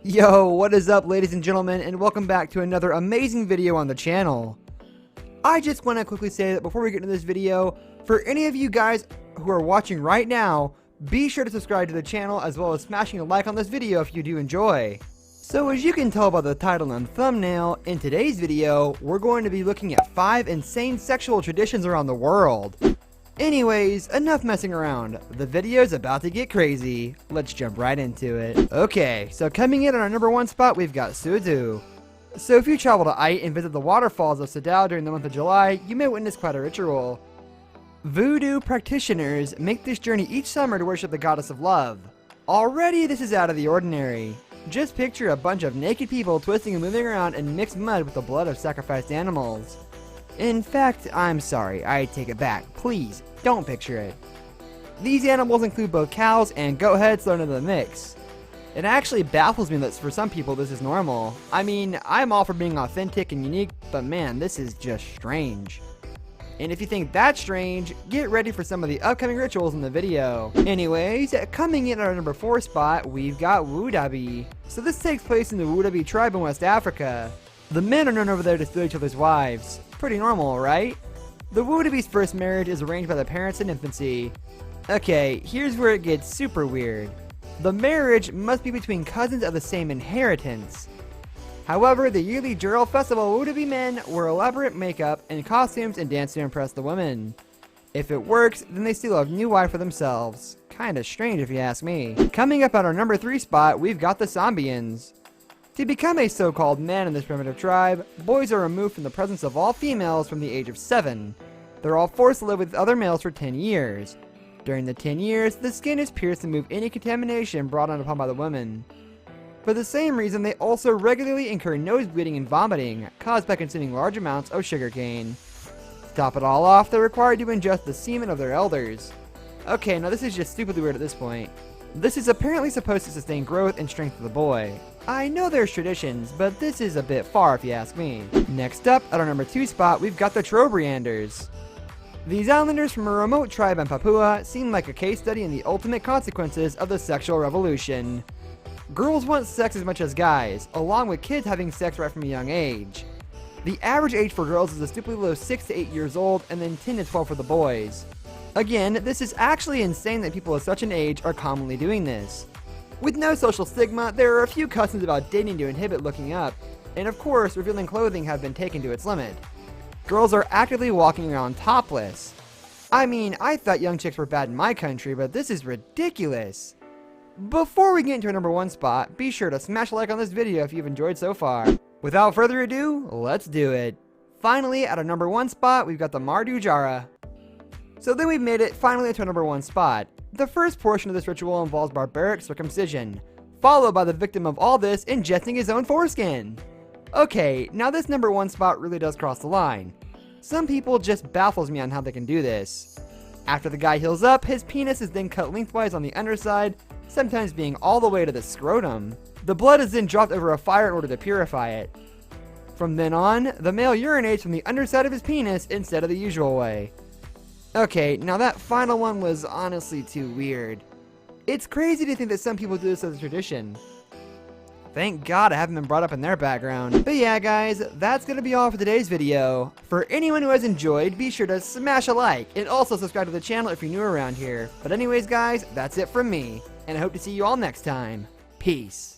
Yo, what is up, ladies and gentlemen, and welcome back to another amazing video on the channel. I just want to quickly say that before we get into this video, for any of you guys who are watching right now, be sure to subscribe to the channel as well as smashing a like on this video if you do enjoy. So as you can tell by the title and thumbnail, in today's video, we're going to be looking at 5 insane sexual traditions around the world. Anyways, enough messing around. The video's about to get crazy. Let's jump right into it. Okay, so coming in on our number 1 spot, we've got Suzu. So if you travel to Ait and visit the waterfalls of Sadao during the month of July, you may witness quite a ritual. Voodoo practitioners make this journey each summer to worship the goddess of love. Already this is out of the ordinary. Just picture a bunch of naked people twisting and moving around in mixed mud with the blood of sacrificed animals. In fact, I'm sorry, I take it back. Please, don't picture it. These animals include both cows and goat heads thrown into the mix. It actually baffles me that for some people this is normal. I mean, I'm all for being authentic and unique, but man, this is just strange. And if you think that's strange, get ready for some of the upcoming rituals in the video. Anyways, coming in at our number 4 spot, we've got Wudabi. So this takes place in the Wudabi tribe in West Africa. The men are known over there to steal each other's wives. Pretty normal, right? The Wudabi's first marriage is arranged by the parents in infancy. Okay, here's where it gets super weird. The marriage must be between cousins of the same inheritance. However, the yearly Jurel Festival Wudabi men wear elaborate makeup and costumes and dance to impress the women. If it works, then they steal a new wife for themselves. Kinda strange if you ask me. Coming up at our number 3 spot, we've got the Sambians. To become a so-called man in this primitive tribe, boys are removed from the presence of all females from the age of 7. They're all forced to live with other males for 10 years. During the 10 years, the skin is pierced to remove any contamination brought on upon by the women. For the same reason, they also regularly incur nose bleeding and vomiting, caused by consuming large amounts of sugarcane. To top it all off, they're required to ingest the semen of their elders. Okay, now this is just stupidly weird at this point. This is apparently supposed to sustain growth and strength of the boy. I know there's traditions, but this is a bit far if you ask me. Next up, at our number 2 spot, we've got the Trobrianders. These islanders from a remote tribe in Papua seem like a case study in the ultimate consequences of the sexual revolution. Girls want sex as much as guys, along with kids having sex right from a young age. The average age for girls is a stupidly low 6 to 8 years old, and then 10 to 12 for the boys. Again, this is actually insane that people of such an age are commonly doing this. With no social stigma, there are a few customs about dating to inhibit looking up, and of course, revealing clothing have been taken to its limit. Girls are actively walking around topless. I mean, I thought young chicks were bad in my country, but this is ridiculous. Before we get into our number 1 spot, be sure to smash a like on this video if you've enjoyed so far. Without further ado, let's do it. Finally, at our number 1 spot, we've got the Mardu Jara. So then we've made it finally to our number 1 spot. The first portion of this ritual involves barbaric circumcision, followed by the victim of all this ingesting his own foreskin. Okay, now this number 1 spot really does cross the line. Some people just baffles me on how they can do this. After the guy heals up, his penis is then cut lengthwise on the underside, sometimes being all the way to the scrotum. The blood is then dropped over a fire in order to purify it. From then on, the male urinates from the underside of his penis instead of the usual way. Okay, now that final one was honestly too weird. It's crazy to think that some people do this as a tradition. Thank God I haven't been brought up in their background. But yeah guys, that's gonna be all for today's video. For anyone who has enjoyed, be sure to smash a like and also subscribe to the channel if you're new around here. But anyways guys, that's it from me, and I hope to see you all next time. Peace.